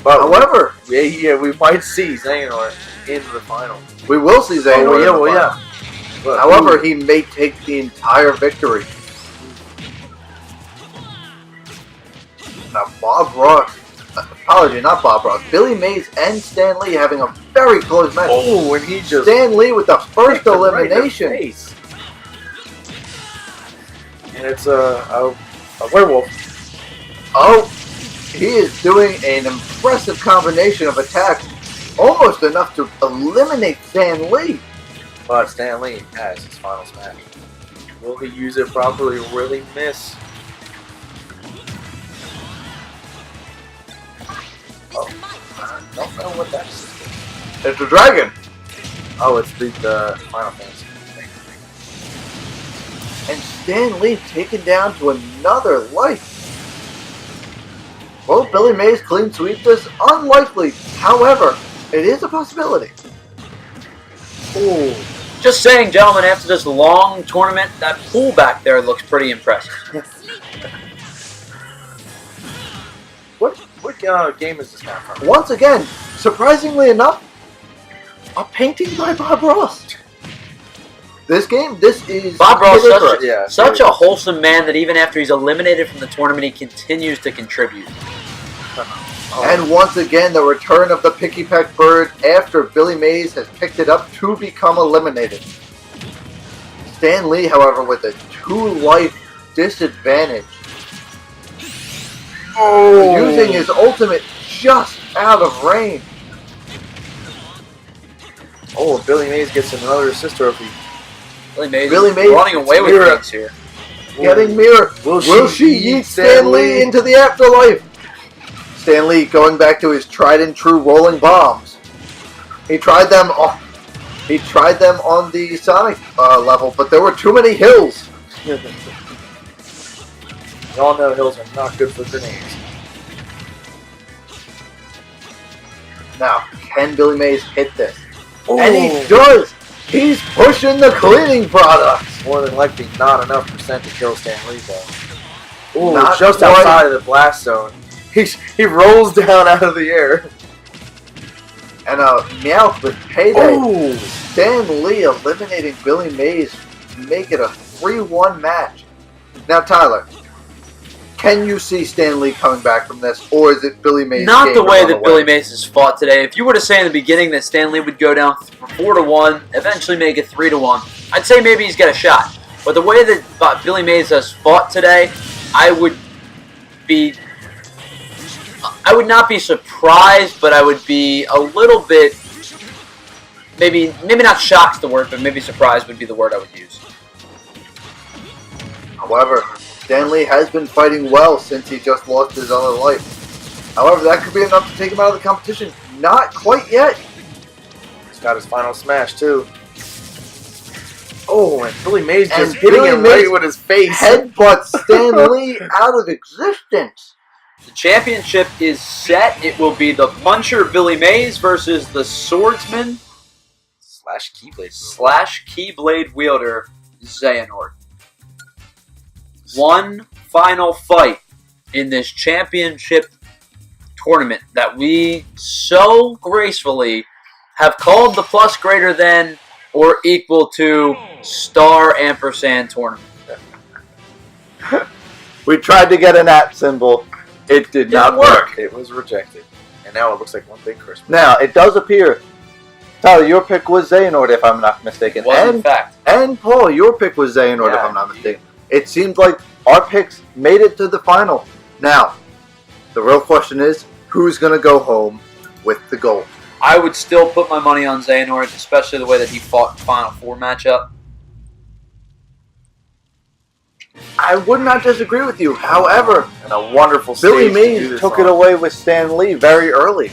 But However, we might see Xehanort in the final. we will see Xehanort. in the final. yeah. But, However, he may take the entire victory. Now, Bob Ross, apology, not Bob Ross, Billy Mays and Stan Lee having a very close match. oh, and he just Stan Lee with the first kicked him right in the elimination. face. And it's a werewolf. Oh, he is doing an impressive combination of attacks, almost enough to eliminate Stan Lee. But Stan Lee has his final smash. Will he use it properly or will he miss? Oh, I don't know what that is. It's a dragon. Oh, it's the Final Fantasy thing. And Stan Lee taken down to another life. Will Billy Mays clean sweep this? Unlikely. However, it is a possibility. Oh, Just saying, gentlemen, after this long tournament, that pool back there looks pretty impressive. what game is this now from? Once again, surprisingly enough, a painting by Bob Ross. This is Bob Ross, ridiculous. such a wholesome man that even after he's eliminated from the tournament, he continues to contribute. And once again, the return of the Picky Peck Bird after Billy Mays has picked it up to become eliminated. Stan Lee, however, with a 2-life disadvantage. Using his ultimate just out of range. Oh, Billy Mays gets another assist trophy. Billy Mays Billy running away with Mirror. things here. Getting mirror. Will Will she she yeet yeet Stan Lee into the afterlife? Stan Lee going back to his tried and true rolling bombs. He tried them on the Sonic level, but there were too many hills. You all know hills are not good for grenades. Now, can Billy Mays hit this? Ooh. And he does! He's pushing the cleaning products! More than likely, not enough percent to kill Stan Lee, though. Ooh, Not just quite. outside of the blast zone. He rolls down out of the air. And a Meowth with payday. Ooh. Stan Lee eliminating Billy Mays to make it a 3-1 match. Now, Tyler, Can you see Stan Lee coming back from this, or is it Billy Mays? Not the way that Billy Mays has fought today. If you were to say in the beginning that Stan Lee would go down 4-1, eventually make it 3-1, I'd say maybe he's got a shot. But the way that Billy Mays has fought today, I would not be surprised, but I would be a little bit, maybe not shocked the word, but maybe surprised would be the word I would use. However, Stan Lee has been fighting well since he just lost his other life. However, that could be enough to take him out of the competition. Not quite yet. He's got his final smash, too. Oh, and Billy Mays just hitting him right with his face. Headbutts Stan Lee out of existence. The championship is set. It will be the puncher Billy Mays versus the swordsman / keyblade wielder Xehanort. One final fight in this championship tournament that we so gracefully have called the plus greater than or equal to star ampersand tournament. We tried to get an @ symbol. It did not work. It was rejected. And now it looks like one big Christmas. Now, it does appear, Tyler, your pick was Xehanort, if I'm not mistaken. It was, in fact. And Paul, your pick was Xehanort, if I'm not mistaken. It seems like our picks made it to the final. Now, the real question is, who's going to go home with the gold? I would still put my money on Xehanort, especially the way that he fought the Final Four matchup. I would not disagree with you. However, and a wonderful Billy Mays took it away with Stan Lee very early.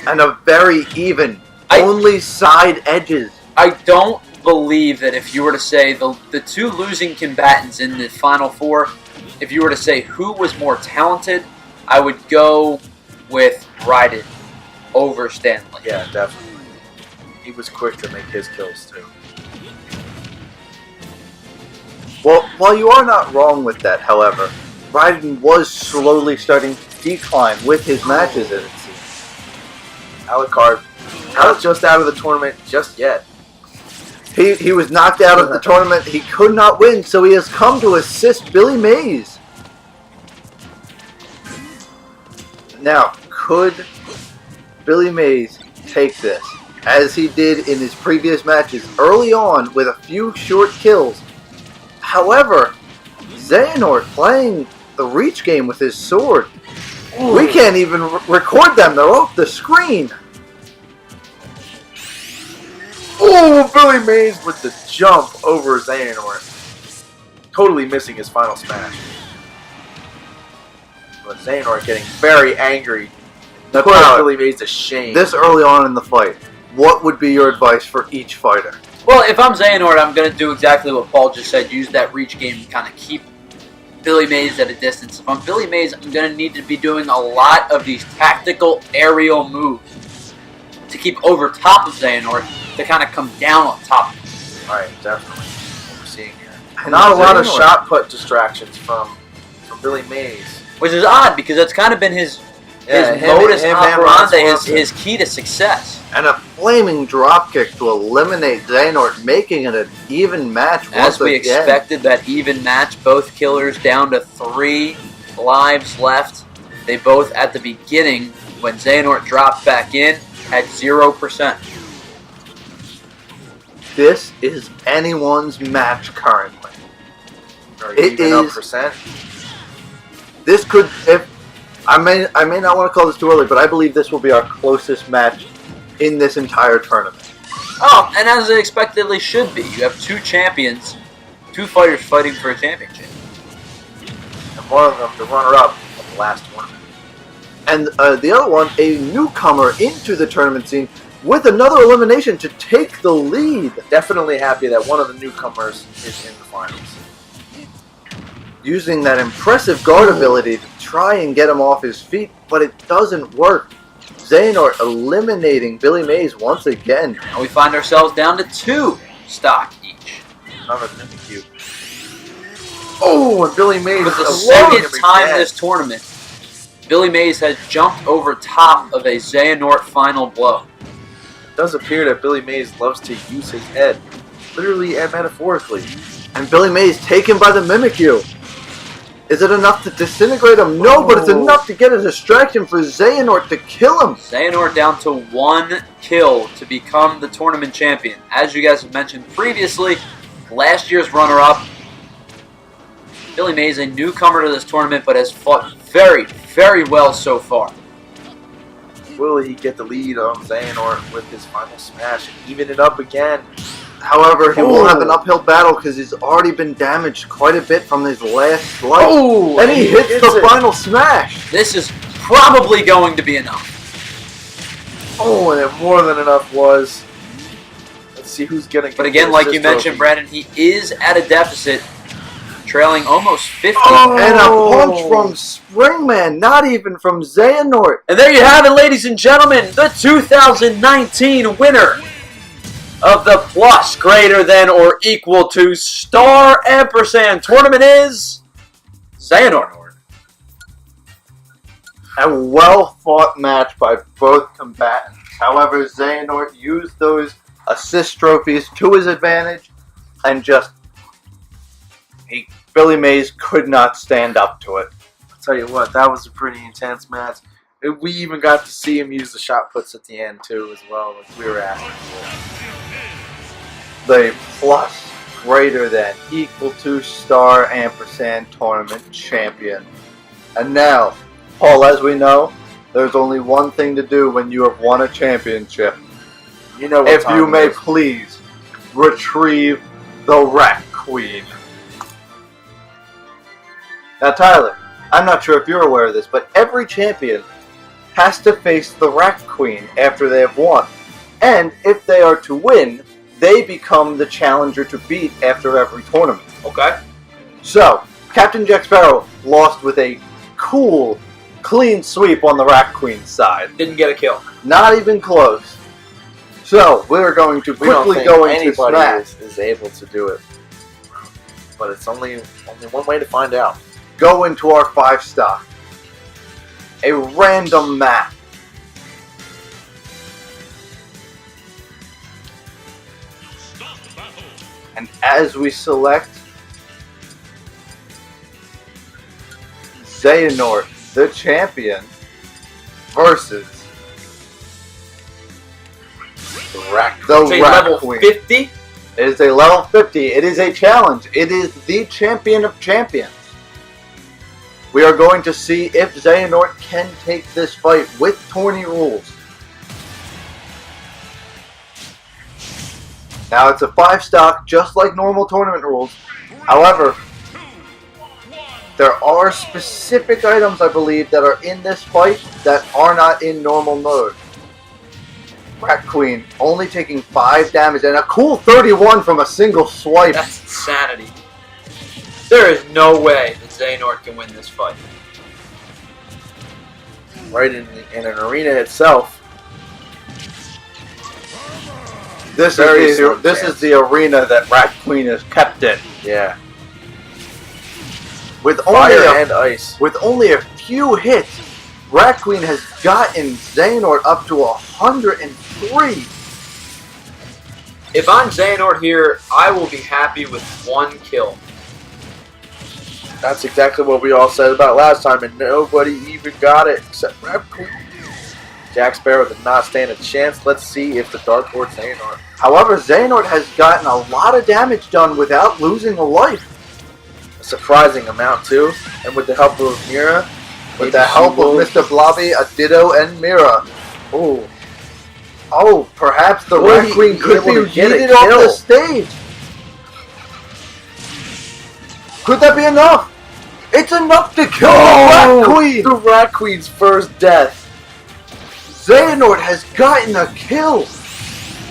And a very even, only side edges. I don't believe that if you were to say the two losing combatants in the Final Four, if you were to say who was more talented, I would go with Raiden over Stan Lee. Yeah, definitely. He was quick to make his kills, too. Well, while you are not wrong with that, however, Raiden was slowly starting to decline with his matches, as it seems. Alucard, not just out of the tournament just yet. He was knocked out of the tournament. He could not win, so he has come to assist Billy Mays. Now, could Billy Mays take this, as he did in his previous matches, early on with a few short kills? However, Xehanort playing the reach game with his sword. Ooh. We can't even record them. They're off the screen. Oh, Billy Mays with the jump over Xehanort. Totally missing his final smash. But Xehanort getting very angry. That put Billy Mays to shame. This early on in the fight, what would be your advice for each fighter? Well, if I'm Xehanort, I'm going to do exactly what Paul just said. Use that reach game to kind of keep Billy Mays at a distance. If I'm Billy Mays, I'm going to need to be doing a lot of these tactical aerial moves to keep over top of Xehanort to kind of come down on top of him. Right, definitely. What we're seeing here. Not a lot of shot put distractions from Billy Mays. Which is odd because that's kind of been his modus operandi, his key to success. And a flaming dropkick to eliminate Xehanort, making it an even match once again. As we expected, that even match, both killers down to 3 lives left. They both, at the beginning, when Xehanort dropped back in, had 0%. This is anyone's match currently. It is percent. This could, if I may not want to call this too early, but I believe this will be our closest match in this entire tournament. Oh, and as it expectedly should be. You have 2 champions, 2 fighters fighting for a championship. And one of them, the runner-up of the last tournament. And the other one, a newcomer into the tournament scene with another elimination to take the lead. Definitely happy that one of the newcomers is in the finals. Using that impressive guard ability to try and get him off his feet, but it doesn't work. Xehanort eliminating Billy Mays once again. And we find ourselves down to 2 stock each. Another cube. Oh, and Billy Mays for the second time this tournament, Billy Mays has jumped over top of a Xehanort final blow. It does appear that Billy Mays loves to use his head, literally and metaphorically. And Billy Mays taken by the Mimikyu. Is it enough to disintegrate him? No, but it's enough to get a distraction for Xehanort to kill him. Xehanort down to 1 kill to become the tournament champion. As you guys have mentioned previously, last year's runner-up, Billy Mays, a newcomer to this tournament, but has fought very, very well so far. Will he get the lead on Xehanort with his final smash and even it up again? However, he will have an uphill battle because he's already been damaged quite a bit from his last life. Oh, and he hits the final smash. This is probably going to be enough. Oh, and it more than enough was. Let's see who's going to get But again, the like you assist mentioned, trophy. Brandon, he is at a deficit, trailing almost 50. And a punch from Springman, not even from Xehanort. And there you have it, ladies and gentlemen, the 2019 winner of the plus greater than or equal to star ampersand tournament is Xehanort. A well-fought match by both combatants. However, Xehanort used those assist trophies to his advantage, and Billy Mays could not stand up to it. I'll tell you what, that was a pretty intense match. We even got to see him use the shot puts at the end too, as well, like we were asking for. The plus greater than equal to star ampersand tournament champion. And now, Paul, as we know, there's only one thing to do when you have won a championship. You know what If time you it may is. please retrieve the Rat Queen. Now, Tyler, I'm not sure if you're aware of this, but every champion has to face the Rat Queen after they have won. And if they are to win, they become the challenger to beat after every tournament. Okay. So, Captain Jack Sparrow lost with a cool, clean sweep on the Rat Queen's side. Didn't get a kill. Not even close. So, we're going to We don't quickly think go into anybody Smash. is able to do it. But it's only one way to find out. Go into our 5-star. A random map. And as we select Xehanort, the champion, versus the Rat Level Queen. 50. It is a level 50. It is a challenge. It is the champion of champions. We are going to see if Xehanort can take this fight with tourney rules. Now it's a 5-stock, just like normal tournament rules. However, there are specific items, I believe, that are in this fight that are not in normal mode. Rat Queen only taking 5 damage and a cool 31 from a single swipe. That's insanity. There is no way that Xehanort can win this fight. Right in an arena itself. This is the arena that Rat Queen is kept in. Yeah. With Fire and ice. only a few hits, Rat Queen has gotten Xehanort up to 103. If I'm Xehanort here, I will be happy with 1 kill. That's exactly what we all said about last time, and nobody even got it except Rat Queen. Jack Sparrow did not stand a chance. Let's see if the Dark Horse Xehanort. However, Xehanort has gotten a lot of damage done without losing a life. A surprising amount too, and with the help of Mira, With the help of Mr. Blobby, Ditto, and Mira. Oh, Oh, perhaps the Will Rat he Queen be could able be to get a yeeted off the kill? stage. Could that be enough? It's enough to kill the Rat Queen. The Rat Queen's first death. Xehanort has gotten a kill.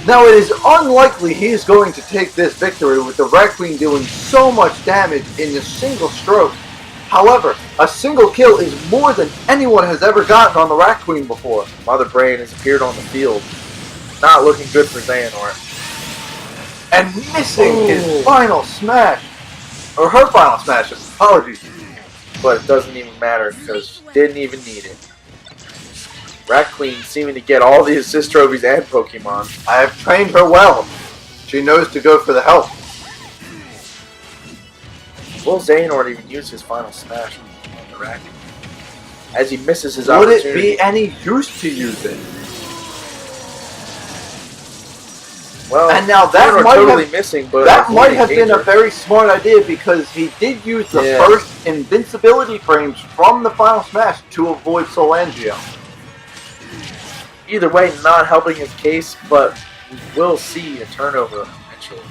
Now it is unlikely he is going to take this victory with the Rat Queen doing so much damage in a single stroke. However, a single kill is more than anyone has ever gotten on the Rat Queen before. Mother Brain has appeared on the field. Not looking good for Xehanort. And missing his final smash. Or her final smash, apologies. But it doesn't even matter because she didn't even need it. Rat Queen seeming to get all the assist trophies and Pokemon. I have trained her well. She knows to go for the help. Will Xehanort even use his final smash on the rack? As he misses his Would opportunity. it be any use to use it? Well, And now that Xehanort might totally have, missing, but that might have avoiding been a danger. very smart idea because he did use the Yeah. first invincibility frames from the final smash to avoid Solangio. Either way, not helping his case, but we will see a turnover eventually.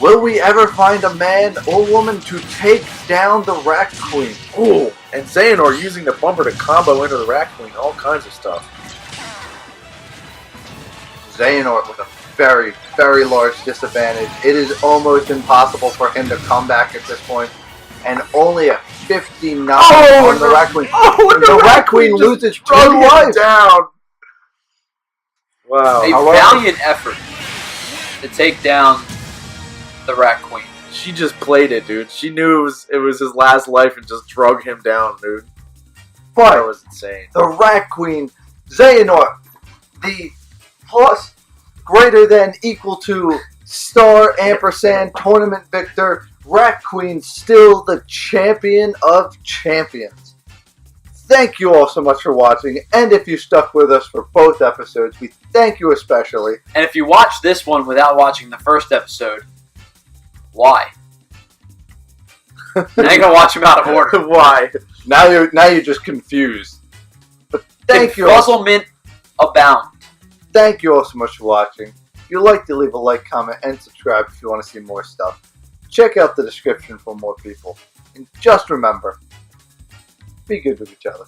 Will we ever find a man or woman to take down the Rack Queen? Ooh, and Xehanort using the bumper to combo into the Rack Queen, all kinds of stuff. Xehanort with a very, very large disadvantage. It is almost impossible for him to come back at this point. And only a 59 on the Rack Queen. Oh, The Rack Queen loses 2 drug him lives. down. Wow. A However- valiant effort to take down the Rat Queen. She just played it, dude. She knew it was his last life and just drug him down, dude. That But was insane. the Rack Queen, Xehanort, the plus greater than equal to star ampersand tournament victor, Rack Queen still the champion of champions. Thank you all so much for watching, and if you stuck with us for both episodes, we thank you especially. And if you watch this one without watching the first episode, why? Now you're gonna watch them out of order. Why? Now you're just confused. But thank you all. Confuzzlement abound. Thank you all so much for watching. If you'd like to leave a like, comment, and subscribe if you want to see more stuff. Check out the description for more people. And just remember, be good with each other.